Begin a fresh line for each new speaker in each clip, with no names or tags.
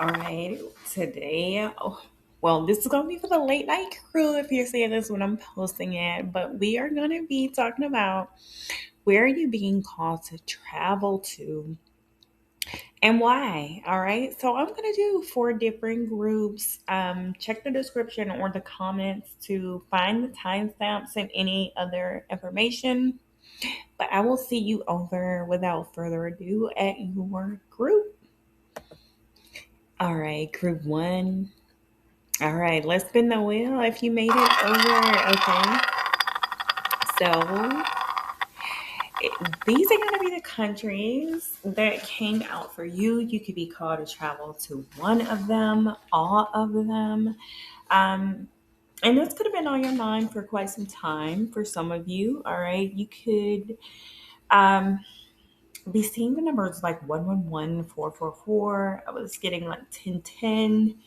All right, today, well, this is going to be for the late night crew if you're seeing this when I'm posting it, but we are going to be talking about where are you being called to travel to and why. All right, so I'm going to do four different groups. Check the description or the comments to find the timestamps and any other information, but I will see you over without further ado at your group. All right, group one. All right, let's spin the wheel if you made it over. Okay, so these are going to be the countries that came out for you. You could be called to travel to one of them, all of them. Um, and this could have been on your mind for quite some time for some of you. All right, you could um, be seeing the numbers like 111, 444. I was getting like 1010,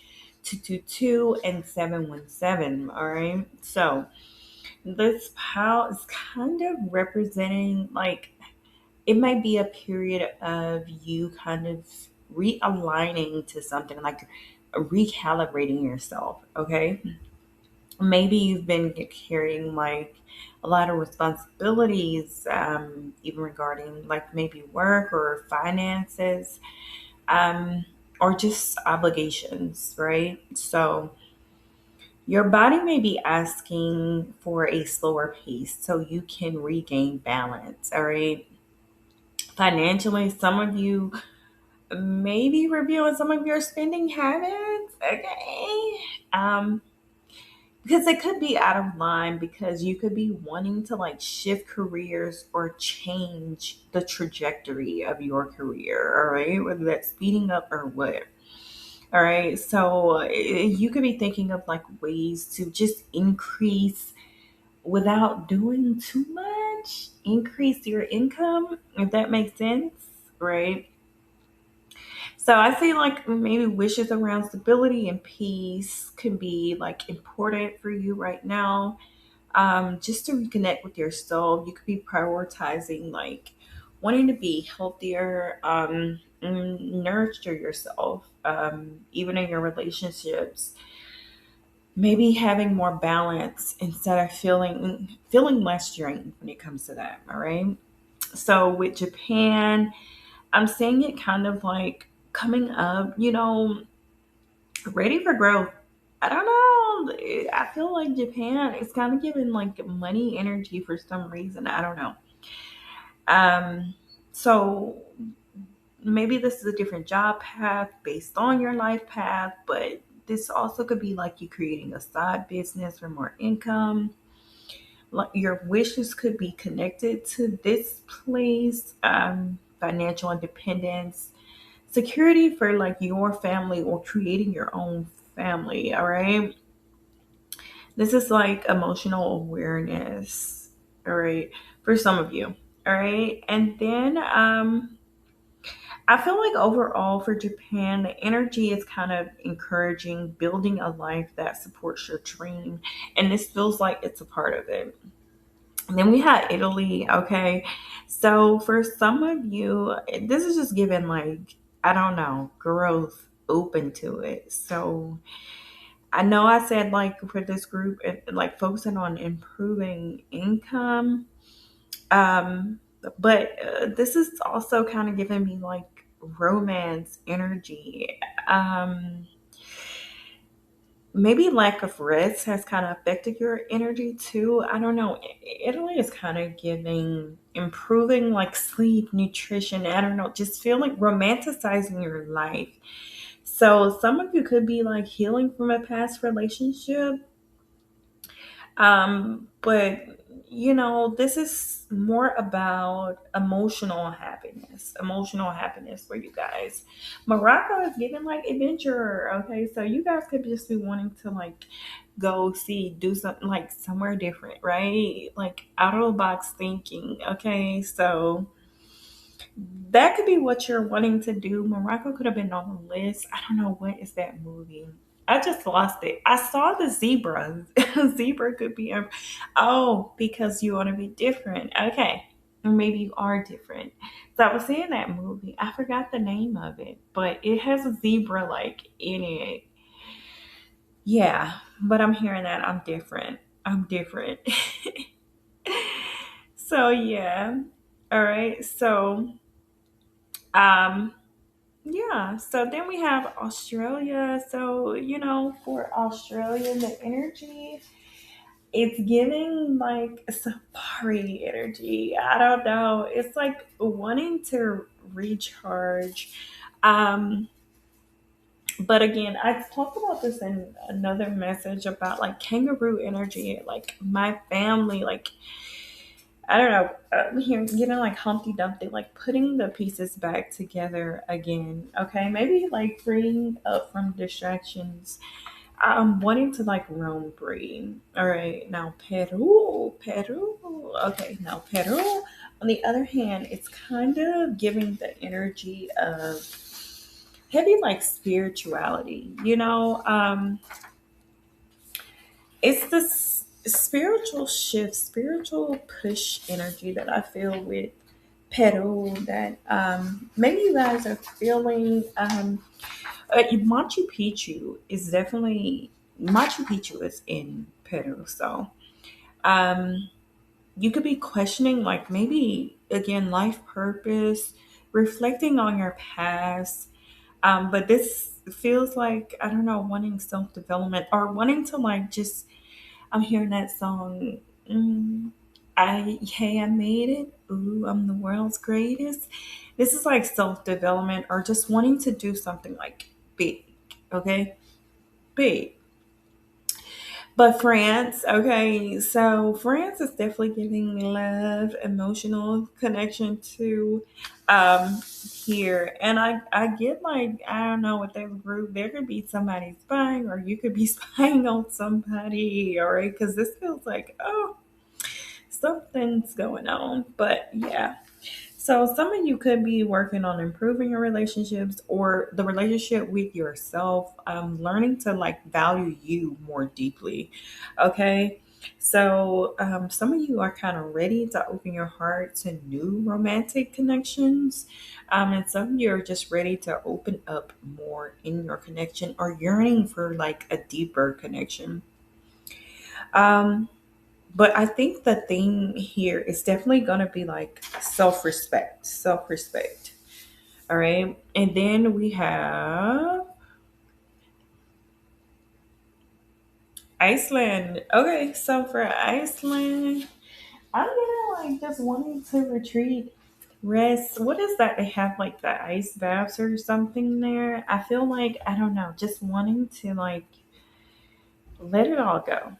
222, and 717. All right, so this pile is kind of representing like it might be a period of you kind of realigning to something like recalibrating yourself. Okay, maybe you've been carrying like a lot of responsibilities, even regarding like maybe work or finances, um, or just obligations, right? So your body may be asking for a slower pace so you can regain balance. All right. Financially, some of you may be reviewing some of your spending habits. Okay. Because it could be out of line because you could be wanting to like shift careers or change the trajectory of your career. All right. Whether that's speeding up or what. All right. So you could be thinking of like ways to just increase without doing too much, increase your income, if that makes sense, right? So I see like maybe wishes around stability and peace can be like important for you right now. Just to reconnect with your soul, you could be prioritizing like wanting to be healthier, nurture yourself, even in your relationships. Maybe having more balance instead of feeling less drained when it comes to that. All right. So with Japan, I'm seeing it kind of like coming up, ready for growth. I don't know. I feel like Japan is kind of giving like money energy for some reason. I don't know. So maybe this is a different job path based on your life path, but this also could be like you creating a side business for more income. Like your wishes could be connected to this place, financial independence, security for like your family or creating your own family. All right. This is like emotional awareness. All right. For some of you. All right. And then I feel like overall for Japan, the energy is kind of encouraging building a life that supports your dream. And this feels like it's a part of it. And then we had Italy. Okay. So for some of you, this is just given like, I don't know, growth open to it. So I know I said like for this group, like focusing on improving income. Um, but this is also kind of giving me like romance energy. Um, Maybe lack of rest has kind of affected your energy too. I don't know. Italy is kind of giving improving like sleep, nutrition. I don't know, just feeling romanticizing your life. So some of you could be like healing from a past relationship. But this is more about emotional happiness for you guys. Morocco is giving like adventure. Okay, so you guys could just be wanting to like go see, do something like somewhere different, right? Like out of the box thinking. Okay, so that could be what you're wanting to do. Morocco could have been on the list. I don't know what is that movie. I just lost it. I saw the zebra. Zebra could be. Oh, because you want to be different. Okay. or maybe you are different. So I was seeing that movie. I forgot the name of it, but it has a zebra like in it. Yeah, but I'm hearing that I'm different. I'm different. So yeah. All right. Um yeah, so then we have Australia. So, for Australia, the energy, it's giving like safari energy. I don't know. It's like wanting to recharge. Um, but again, I talked about this in another message about like kangaroo energy, like my family, like I don't know, here getting like Humpty Dumpty, like putting the pieces back together again. Okay, maybe like freeing up from distractions. I'm wanting to like roam free. All right, now Peru. Okay, now Peru. On the other hand, it's kind of giving the energy of heavy like spirituality. It's this spiritual shift, spiritual push energy that I feel with Peru that maybe you guys are feeling. Machu Picchu is in Peru, so um, you could be questioning like maybe again life purpose, reflecting on your past. But this feels like I don't know, wanting self development or wanting to like just I'm hearing that song. I made it. Ooh, I'm the world's greatest. This is like self development or just wanting to do something like big. Okay, big. But France, okay, so France is definitely giving me love, emotional connection to here. And I get like, I don't know, with that group, there could be somebody spying or you could be spying on somebody, all right? Because this feels like, oh, something's going on. But yeah. So some of you could be working on improving your relationships or the relationship with yourself, learning to like value you more deeply. Okay. So some of you are kind of ready to open your heart to new romantic connections. And some of you are just ready to open up more in your connection or yearning for like a deeper connection. Um, but I think the theme here is definitely going to be like self respect, self respect. All right. And then we have Iceland. Okay. So for Iceland, I'm gonna like just wanting to retreat, rest. What is that? They have like the ice baths or something there. I feel like, I don't know, just wanting to like let it all go,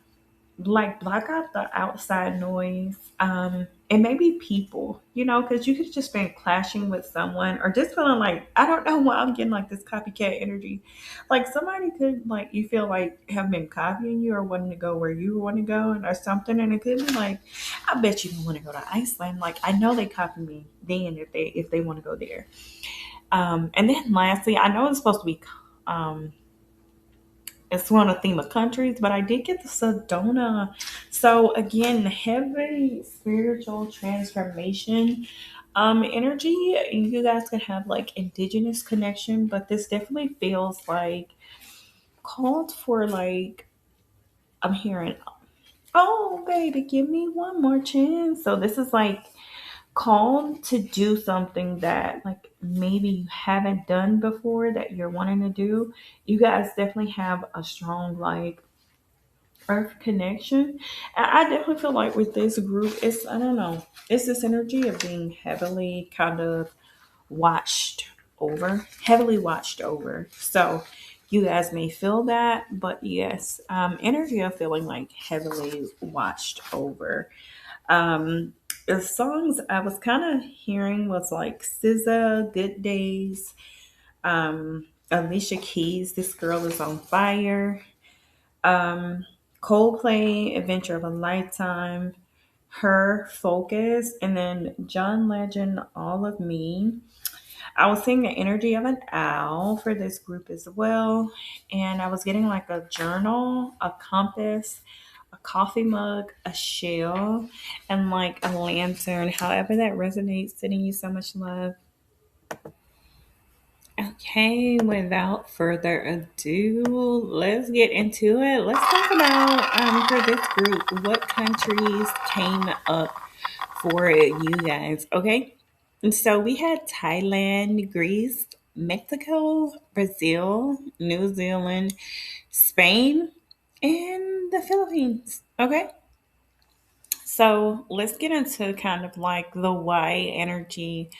like block out the outside noise, and maybe people, because you could just been clashing with someone or just feeling like, I don't know why I'm getting like this copycat energy, like somebody could like you feel like have been copying you or wanting to go where you want to go and or something, and it could be like, I bet you don't want to go to Iceland, like I know they copy me then if they want to go there. And then lastly, I know it's supposed to be um it's one of the theme of countries, but I did get the Sedona. So again, heavy spiritual transformation energy. You guys could have like indigenous connection, but this definitely feels like called for like I'm hearing, oh baby, give me one more chance. So this is like called to do something that like maybe you haven't done before that you're wanting to do. You guys definitely have a strong like earth connection. And I definitely feel like with this group, it's I don't know, it's this energy of being heavily kind of watched heavily watched over. So you guys may feel that, but yes, energy of feeling like heavily watched over. Um, the songs I was kind of hearing was like SZA, Good Days, Alicia Keys, This Girl Is on Fire, um, Coldplay, Adventure of a Lifetime, Her, Focus, and then John Legend, All of Me. I was seeing the energy of an owl for this group as well. And I was getting like a journal, a compass, a coffee mug, a shell, and like a lantern. However that resonates, sending you so much love. Okay, without further ado, let's get into it. Let's talk about for this group what countries came up for you guys. Okay, and so we had Thailand, Greece, Mexico, Brazil, New Zealand, Spain, and the Philippines. Okay, so let's get into kind of like the why energy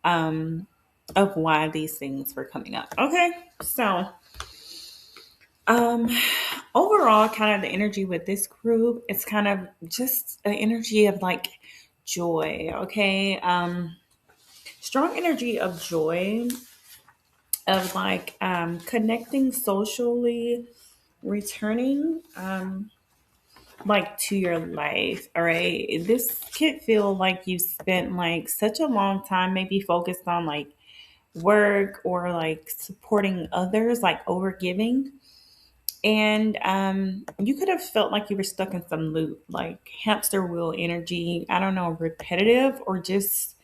um, of why these things were coming up. Okay, so um, overall, kind of the energy with this group, it's kind of just an energy of like joy. Okay, strong energy of joy, of like connecting socially, returning like to your life. All right, this could feel like you spent like such a long time maybe focused on like work or like supporting others, like over giving, and you could have felt like you were stuck in some loop, like hamster wheel energy. I don't know, repetitive, or just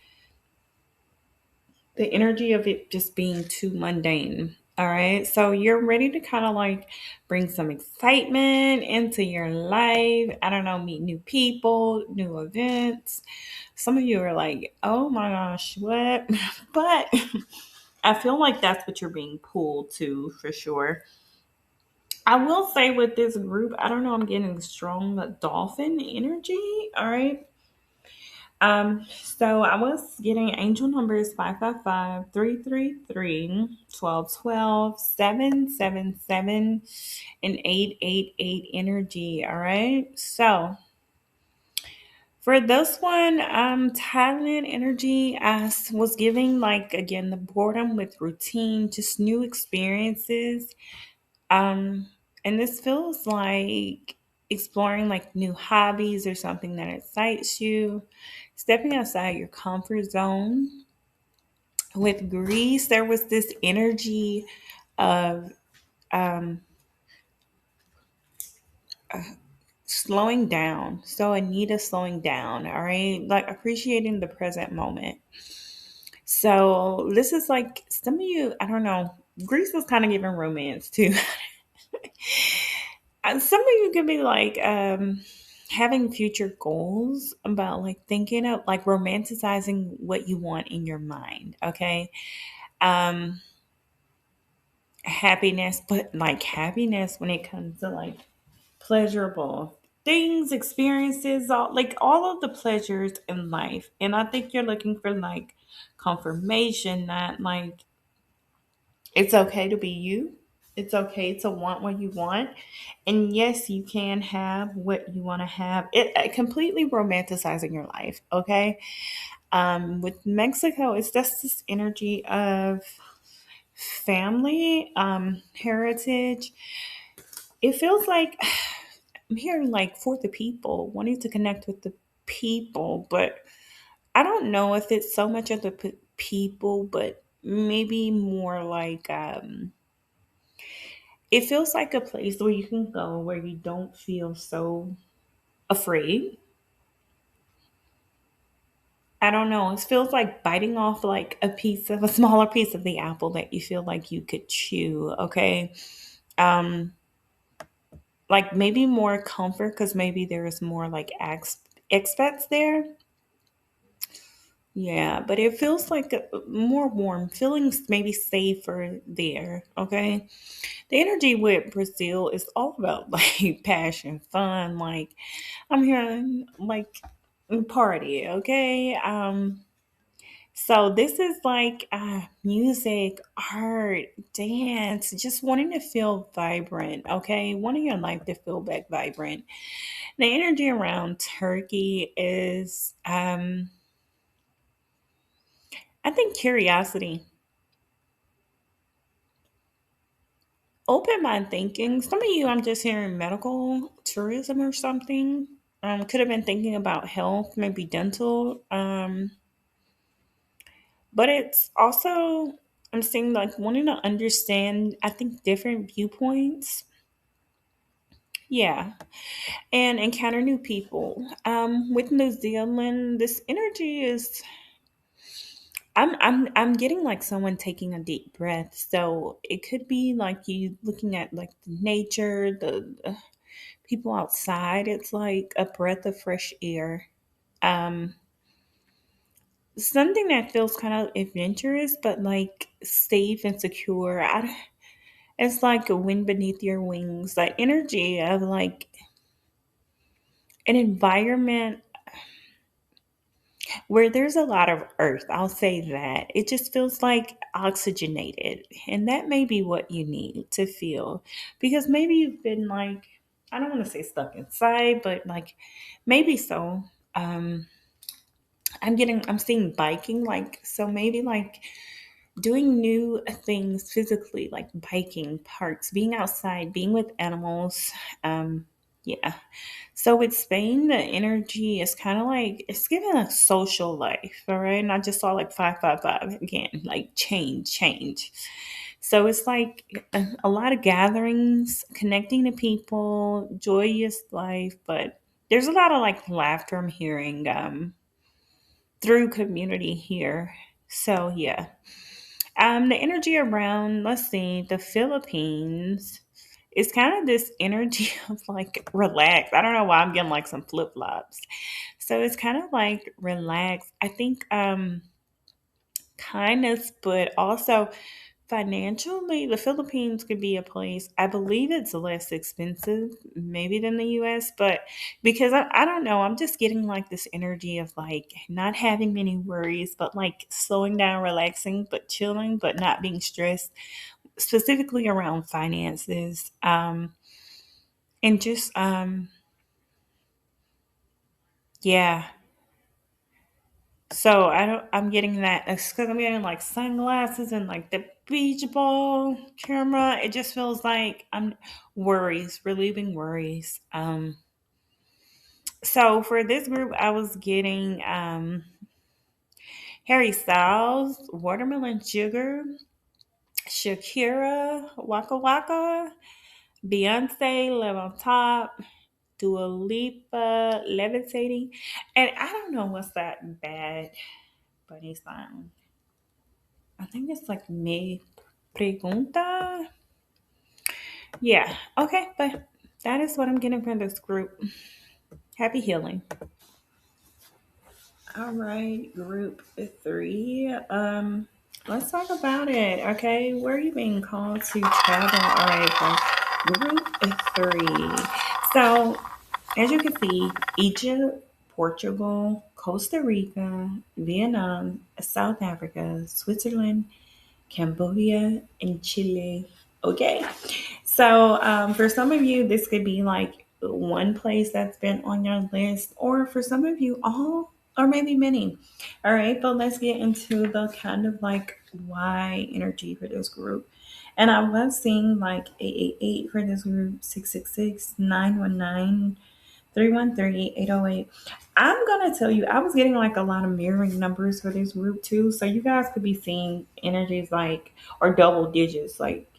the energy of it just being too mundane. All right. So you're ready to kind of like bring some excitement into your life. I don't know, meet new people, new events. Some of you are like, oh my gosh, what? But I feel like that's what you're being pulled to for sure. I will say with this group, I don't know, I'm getting strong dolphin energy. All right. So I was getting angel numbers 555, 333, 1212, 777, and 888 energy. All right. So for this one, Thailand energy was giving like again the boredom with routine, just new experiences. Um, and this feels like exploring like new hobbies or something that excites you, stepping outside your comfort zone. With Greece, there was this energy of um, slowing down. So, Anita slowing down, all right? Like appreciating the present moment. So, this is like some of you, I don't know, Greece was kind of giving romance too. Some of you could be like having future goals about like thinking of like romanticizing what you want in your mind. Okay. Um, happiness, but like happiness when it comes to like pleasurable things, experiences, all of the pleasures in life. And I think you're looking for like confirmation that like it's okay to be you. It's okay to want what you want. And yes, you can have what you want to have. It completely romanticizing your life, okay? With Mexico, it's just this energy of family, heritage. It feels like I'm hearing like for the people, wanting to connect with the people, but I don't know if it's so much of the people, but maybe more like it feels like a place where you can go where you don't feel so afraid. I don't know. It feels like biting off like a smaller piece of the apple that you feel like you could chew. Okay. Um, like maybe more comfort because maybe there is more like expats there. Yeah, but it feels like more warm, feelings maybe safer there. Okay. The energy with Brazil is all about like passion, fun. Like I'm hearing like party. Okay. So this is like music, art, dance, just wanting to feel vibrant. Okay. Wanting your life to feel back vibrant. The energy around Turkey is, I think, curiosity, open mind thinking. Some of you, I'm just hearing medical tourism or something. Could have been thinking about health, maybe dental. But it's also, I'm seeing like wanting to understand, I think, different viewpoints. Yeah. And encounter new people. With New Zealand, this energy is I'm getting like someone taking a deep breath. So it could be like you looking at like the nature, the people outside. It's like a breath of fresh air. Um Something that feels kind of adventurous but like safe and secure. It's like a wind beneath your wings, like energy of like an environment where there's a lot of earth. I'll say that. It just feels like oxygenated. And that may be what you need to feel. Because maybe you've been like, I don't want to say stuck inside, but like maybe so. Um, I'm seeing biking, like, so maybe like doing new things physically, like biking, parks, being outside, being with animals. Yeah. So with Spain, the energy is kind of like it's giving a social life, all right? And I just saw like 555 again, like change. So it's like a lot of gatherings, connecting to people, joyous life, but there's a lot of like laughter I'm hearing through community here. So yeah. The energy around, let's see, the Philippines. It's kind of this energy of like relax. I don't know why I'm getting like some flip flops. So it's kind of like relax. I think kindness, but also financially, the Philippines could be a place. I believe it's less expensive, maybe than the US, but because I don't know, I'm just getting like this energy of like not having many worries, but like slowing down, relaxing, but chilling, but not being stressed, specifically around finances. And just yeah. So I'm getting that because I'm getting like sunglasses and like the beach ball camera. It just feels like I'm worries, relieving worries. So for this group, I was getting Harry Styles, Watermelon Sugar, Shakira, Waka Waka, Beyonce, Live on Top, Dua Lipa, Levitating, and I don't know what's that bad bunny song. I think it's like Me Pregunta. Yeah. Okay. But that is what I'm getting from this group. Happy healing. All right. Group three. Let's talk about it. Okay. Where are you being called to travel? All right. Group three. So, as you can see, Egypt, Portugal, Costa Rica, Vietnam, South Africa, Switzerland, Cambodia, and Chile. Okay. So, for some of you, this could be like one place that's been on your list, or for some of you, all, or maybe many. All right. But let's get into the kind of like why energy for this group. And I was seeing like 888 for this group, 666, 919. 313-808. I'm gonna tell you, I was getting like a lot of mirroring numbers for this group too. So you guys could be seeing energies like or double digits like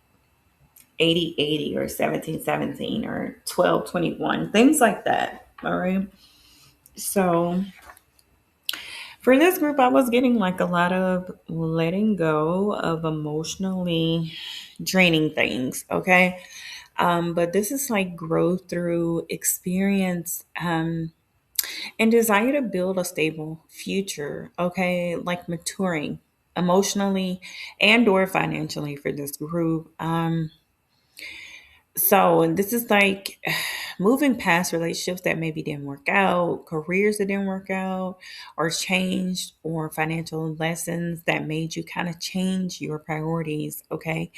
80-80 or 17-17 or 12-21, things like that. All right. So for this group, I was getting like a lot of letting go of emotionally draining things. Okay. But this is like growth through experience. And desire to build a stable future, okay, like maturing emotionally and or financially for this group. So this is like moving past relationships that maybe didn't work out, careers that didn't work out or changed, or financial lessons that made you kind of change your priorities. Okay.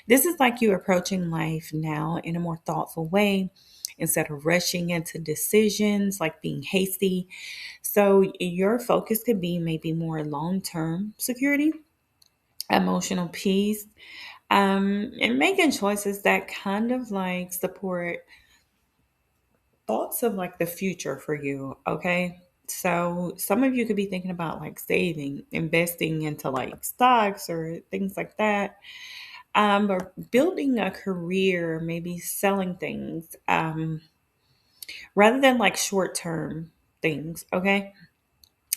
This is like you approaching life now in a more thoughtful way instead of rushing into decisions, like being hasty. So your focus could be maybe more long term security, emotional peace, and making choices that kind of like support thoughts of like the future for you. Okay. So some of you could be thinking about like saving, investing into like stocks or things like that. or building a career, maybe selling things, rather than like short term things. Okay.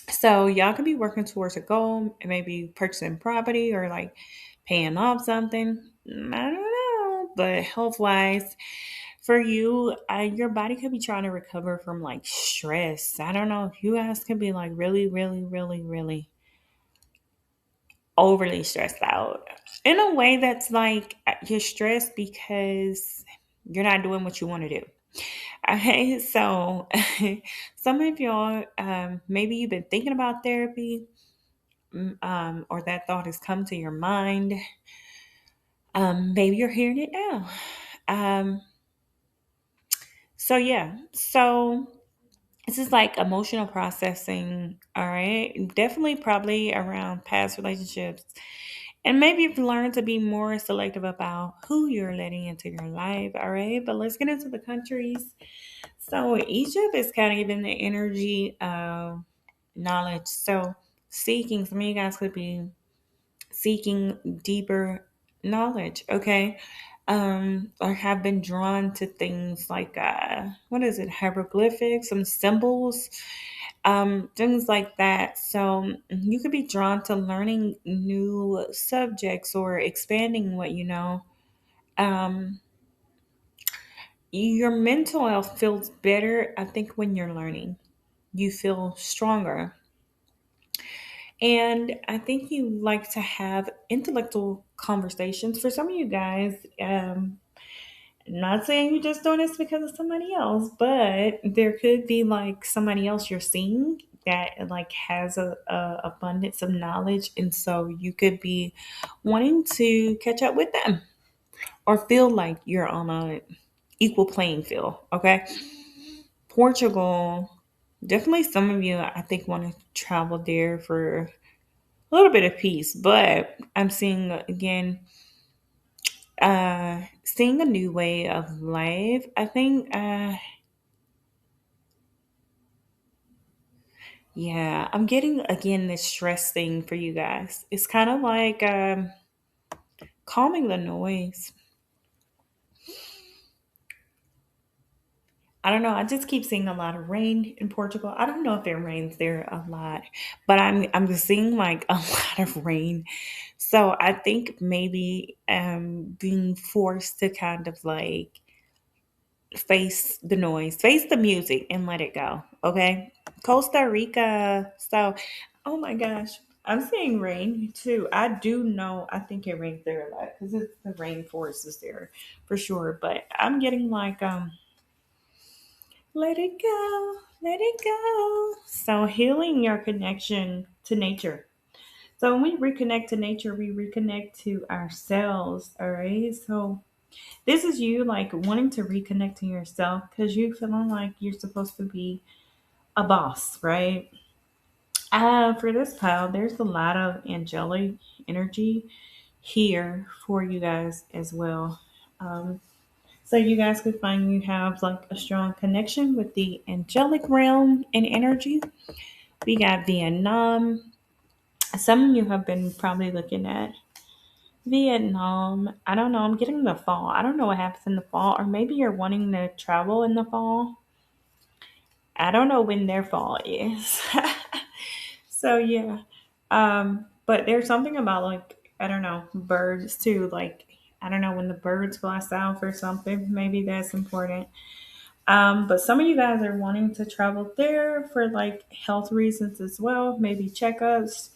So y'all could be working towards a goal, maybe purchasing property or like paying off something. I don't know, but health wise, for you, your body could be trying to recover from like stress. I don't know. You guys could be like really, really, really, really overly stressed out in a way that's like you're stressed because you're not doing what you want to do. Okay, so some of y'all, maybe you've been thinking about therapy, or that thought has come to your mind. Maybe you're hearing it now. Um, so this is like emotional processing. All right, definitely probably around past relationships. And maybe you've learned to be more selective about who you're letting into your life. All right. But let's get into the countries. So Egypt is kind of giving the energy of knowledge. So seeking, some of you guys could be seeking deeper knowledge. Okay. Or have been drawn to things like what is it, hieroglyphics, some symbols, things like that. So you could be drawn to learning new subjects or expanding what you know. Um, your mental health feels better, I think, when you're learning. You feel stronger. And I think you like to have intellectual conversations. For some of you guys, not saying you're just doing this because of somebody else, but there could be like somebody else you're seeing that like has a abundance of knowledge, and so you could be wanting to catch up with them or feel like you're on a equal playing field. Okay, Portugal, definitely some of you I think want to travel there for a little bit of peace, but I'm seeing again seeing a new way of life. I think yeah, I'm getting again this stress thing for you guys. It's kind of like calming the noise. I don't know. I just keep seeing a lot of rain in Portugal. I don't know if it rains there a lot, but I'm just seeing like a lot of rain. So I think maybe being forced to kind of like face the noise, face the music, and let it go. Okay. Costa Rica. So, oh my gosh, I'm seeing rain too. I do know, I think it rains there a lot because the rainforest is there for sure. But I'm getting like, let it go, let it go. So, healing your connection to nature. So, when we reconnect to nature, we reconnect to ourselves. All right. So, this is you like wanting to reconnect to yourself because you feeling like you're supposed to be a boss, right? For this pile, there's a lot of angelic energy here for you guys as well. Um, so you guys could find you have like a strong connection with the angelic realm and energy. We got Vietnam. Some of you have been probably looking at Vietnam. I don't know. I'm getting the fall. I don't know what happens in the fall, or maybe you're wanting to travel in the fall. I don't know when their fall is. So yeah. But there's something about like I don't know birds too. Like I don't know when the birds fly south or something. Maybe that's important. But some of you guys are wanting to travel there for like health reasons as well. Maybe checkups.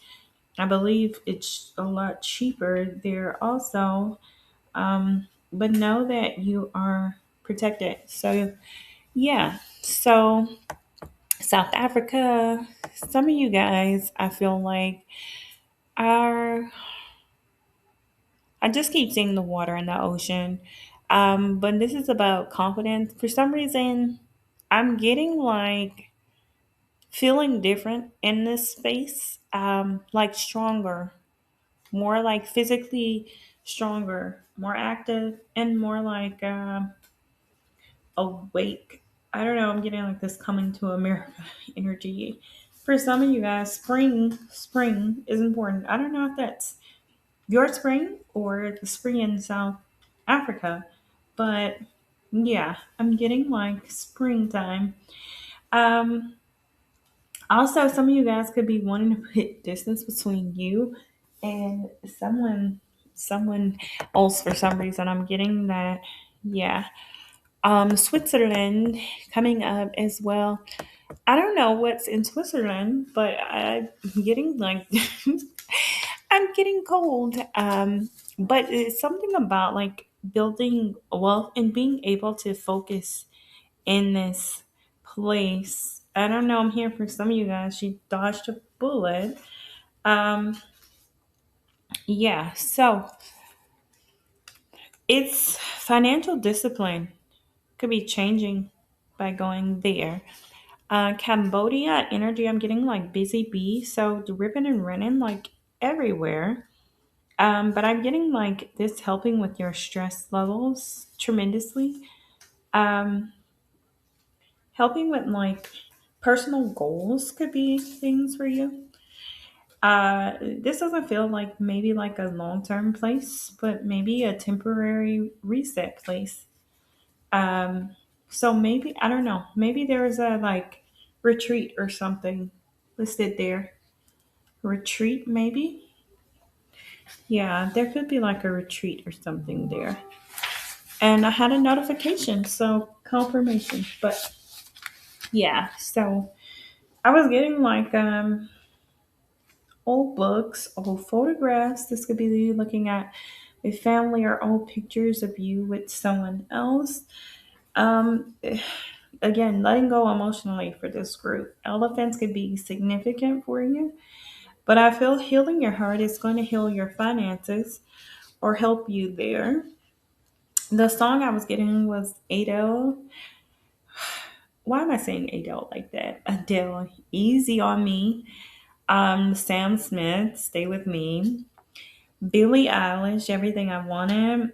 I believe it's a lot cheaper there also. But know that you are protected. So yeah. So South Africa. Some of you guys, I feel like are I just keep seeing the water in the ocean. But this is about confidence. For some reason, I'm getting like feeling different in this space, like stronger, more like physically stronger, more active, and more like awake. I don't know. I'm getting like this coming to America energy. For some of you guys, spring is important. I don't know if that's your spring or the spring in South Africa. But yeah, I'm getting like springtime. Um, Also, some of you guys could be wanting to put distance between you and someone else for some reason. I'm getting that. Yeah. Switzerland coming up as well. I don't know what's in Switzerland, but I'm getting like I'm getting cold. But it's something about like building wealth and being able to focus in this place. I don't know. I'm here for some of you guys. She dodged a bullet. Um, yeah. So it's financial discipline could be changing by going there. Cambodia energy. I'm getting like busy bee. So the ribbon and running like everywhere. But I'm getting like this helping with your stress levels tremendously. Um, Helping with like personal goals could be things for you. This doesn't feel like maybe like a long term place, but maybe a temporary reset place. Um, so maybe, I don't know, maybe there is a like retreat or something listed there. Retreat, maybe? Yeah, there could be like a retreat or something there. And I had a notification, so confirmation. But yeah, so I was getting like old books, old photographs. This could be you looking at a family or old pictures of you with someone else. Um, Again, letting go emotionally for this group. Elephants could be significant for you, but I feel healing your heart is going to heal your finances or help you there. The song I was getting was Adele. Why am I saying Adele like that? Adele, Easy on Me. Sam Smith, Stay With Me. Billie Eilish, Everything I Wanted.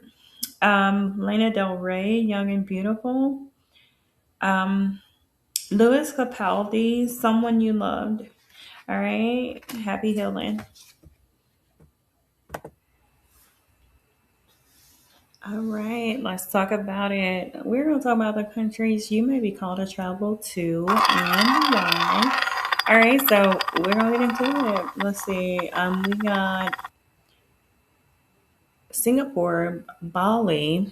Lana Del Rey, Young and Beautiful. Um, Louis Capaldi, Someone You Loved. All right, happy healing. All right, let's talk about it. We're going to talk about the countries you may be called to travel to and why. All right, so we're going to get into it. Let's see. We got Singapore, Bali,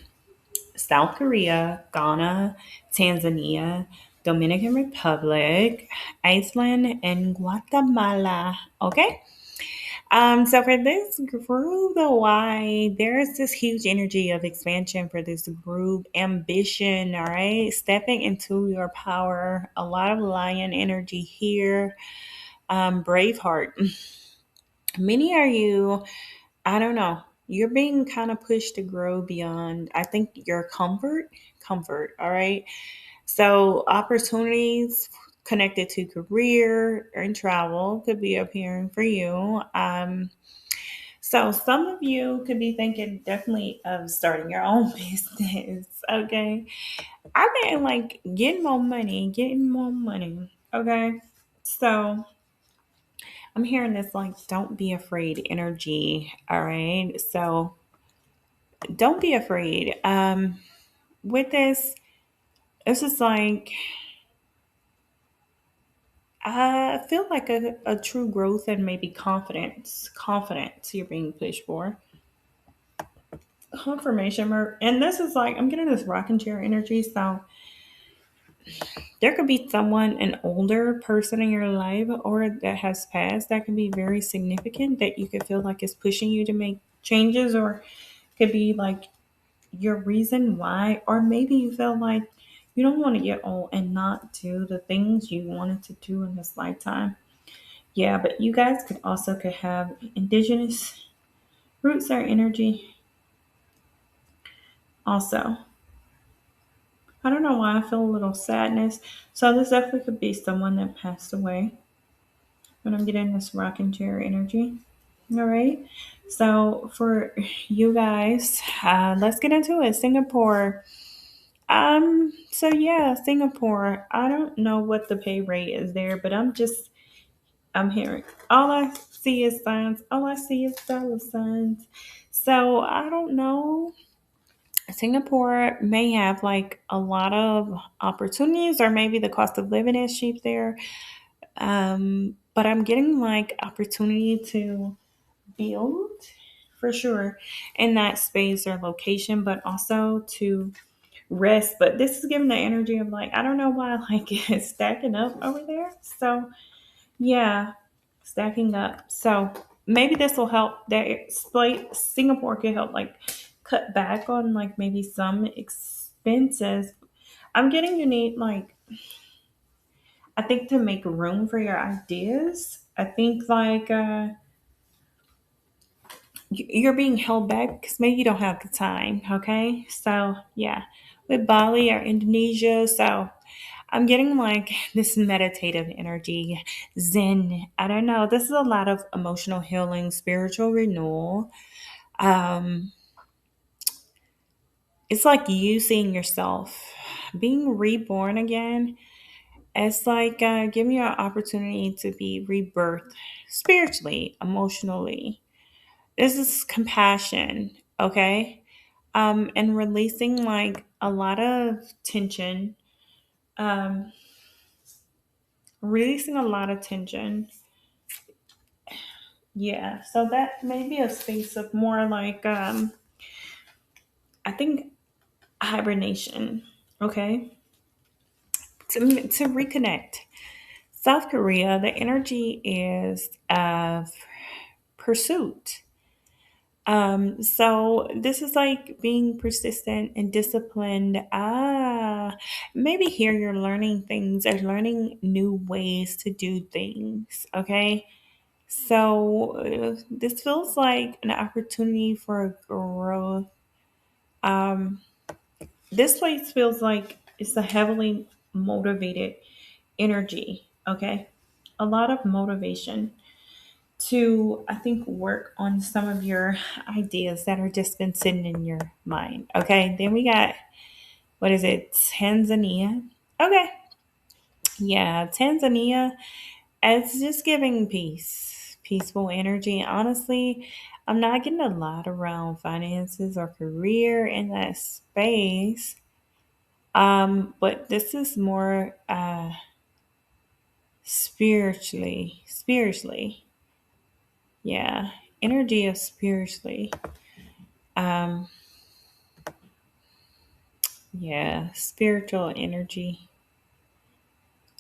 South Korea, Ghana, Tanzania, Dominican Republic, Iceland, and Guatemala. Okay. So for this group, the why, there's this huge energy of expansion for this group, ambition, all right, stepping into your power, a lot of lion energy here, Braveheart. Many are you, I don't know, you're being kind of pushed to grow beyond, I think, your comfort, all right. So opportunities connected to career and travel could be appearing for you. So some of you could be thinking definitely of starting your own business. Okay. I've been like getting more money. Okay. So I'm hearing this like don't be afraid energy. All right. So don't be afraid. With this, it's just like I feel like a true growth and maybe confidence you're being pushed for. Confirmation mark. And this is like I'm getting this rocking chair energy. So there could be someone, an older person in your life or that has passed that can be very significant that you could feel like is pushing you to make changes or could be like your reason why, or maybe you feel like you don't want to get old and not do the things you wanted to do in this lifetime. Yeah, but you guys could have indigenous roots or energy also. I don't know why I feel a little sadness. So this definitely could be someone that passed away. But I'm getting this rocking chair energy. All right. So for you guys, let's get into it. Singapore. So yeah, Singapore. I don't know what the pay rate is there, but I'm just I'm hearing all I see is signs. All I see is dollar signs. So I don't know. Singapore may have like a lot of opportunities, or maybe the cost of living is cheap there. But I'm getting like opportunity to build for sure in that space or location, but also to rest. But this is giving the energy of like, I don't know why like it's stacking up over there. So yeah, stacking up. So maybe this will help that Singapore could help like cut back on like maybe some expenses. I'm getting you need like, I think to make room for your ideas. I think like you're being held back because maybe you don't have the time. Okay, so yeah, with Bali or Indonesia, so I'm getting like this meditative energy, Zen. I don't know. This is a lot of emotional healing, spiritual renewal. Um, it's like you seeing yourself being reborn again. It's like giving you an opportunity to be rebirthed spiritually, emotionally. This is compassion, okay? And releasing like a lot of tension, um, releasing a lot of tension. Yeah, so that may be a space of more like, I think hibernation, okay? To reconnect. South Korea, the energy is of pursuit. So this is like being persistent and disciplined. Maybe here you're learning things or learning new ways to do things. Okay. So this feels like an opportunity for growth. Um, this place feels like it's a heavily motivated energy. Okay. A lot of motivation to, I think, work on some of your ideas that are just been sitting in your mind. Okay, then we got, what is it, Tanzania? Okay, yeah, Tanzania. It's just giving peace, peaceful energy. Honestly, I'm not getting a lot around finances or career in that space. But this is more spiritually, yeah, energy of spiritually. Um, Yeah, spiritual energy.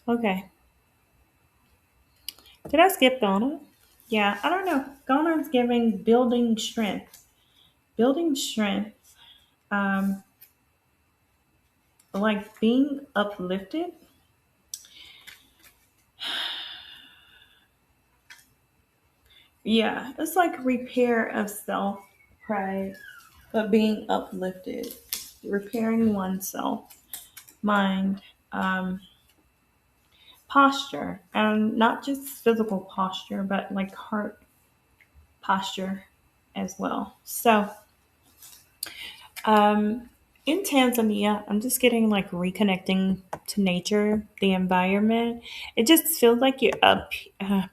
Okay. Did I skip Ghana? Yeah, I don't know. Ghana's giving building strength. Building strength. Um, like being uplifted. Yeah, it's like repair of self, pride, but being uplifted. Repairing oneself, mind, um, posture, and not just physical posture, but like heart posture as well. So, Um, in Tanzania, I'm just getting like reconnecting to nature, the environment. It just feels like you're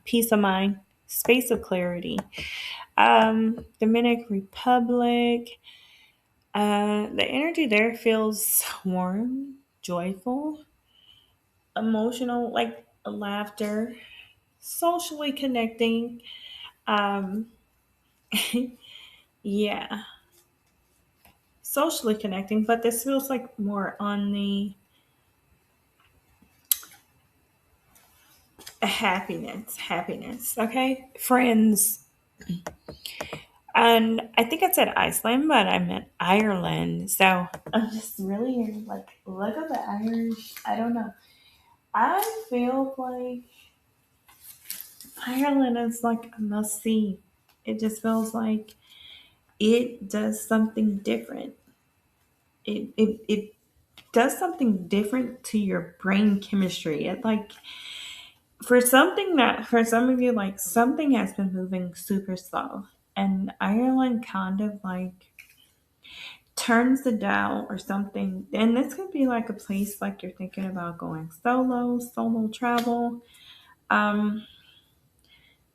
peace of mind, space of clarity. Dominican Republic, the energy there feels warm, joyful, emotional, like laughter, socially connecting. Um, yeah, socially connecting, but this feels like more on the happiness, okay, friends. And I think I said Iceland, but I meant Ireland. So I'm just really like, look at the Irish. I don't know, I feel like Ireland is like a must see. It just feels like it does something different. It does something different to your brain chemistry. It like, for something that for some of you, like something has been moving super slow, and Ireland kind of like turns the dial or something. And this could be like a place like you're thinking about going solo travel. um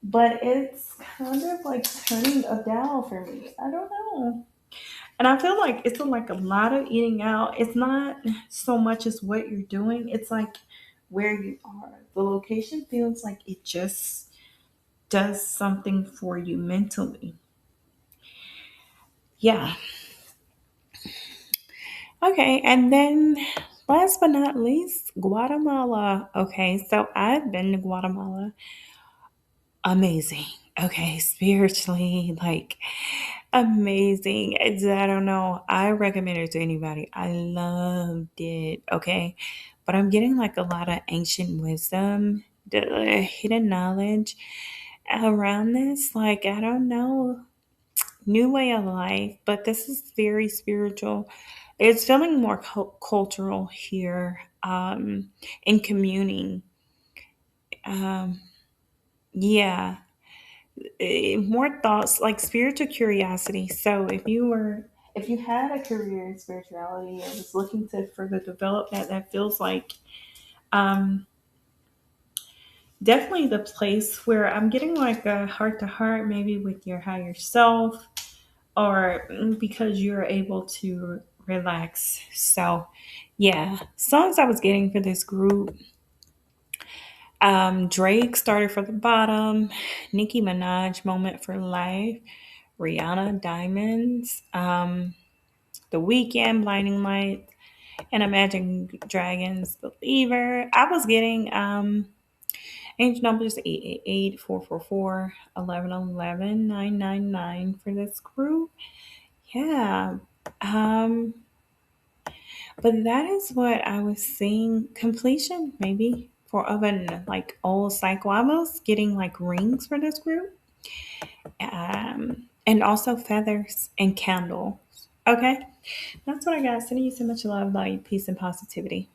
but it's kind of like turning a dial for me. I don't know. And I feel like it's like a lot of eating out. It's not so much as what you're doing, it's like where you are. The location feels like it just does something for you mentally. Yeah. Okay. And then last but not least, Guatemala. Okay. So I've been to Guatemala. Amazing. Okay. Spiritually, like amazing. I don't know. I recommend it to anybody. I loved it. Okay. But I'm getting like a lot of ancient wisdom, the hidden knowledge around this. Like, I don't know, new way of life, but this is very spiritual. It's feeling more cultural here, in communing. Um, yeah, more thoughts like spiritual curiosity. So if you had a career in spirituality and was looking to further develop that, that feels like um, definitely the place where I'm getting like a heart to heart, maybe with your higher self, or because you're able to relax. So, yeah, songs I was getting for this group. Drake started from the bottom. Nicki Minaj, Moment for Life. Rihanna, Diamonds. The Weekend, Blinding Lights. And Imagine Dragons, Believer. I was getting Angel numbers 888 444 1111 999 for this group. Yeah. Um, but that is what I was seeing. Completion, maybe, for of an like old cycle. I was getting like rings for this group. And also feathers and candles. Okay. That's what I got. Sending you so much love, light, peace, and positivity.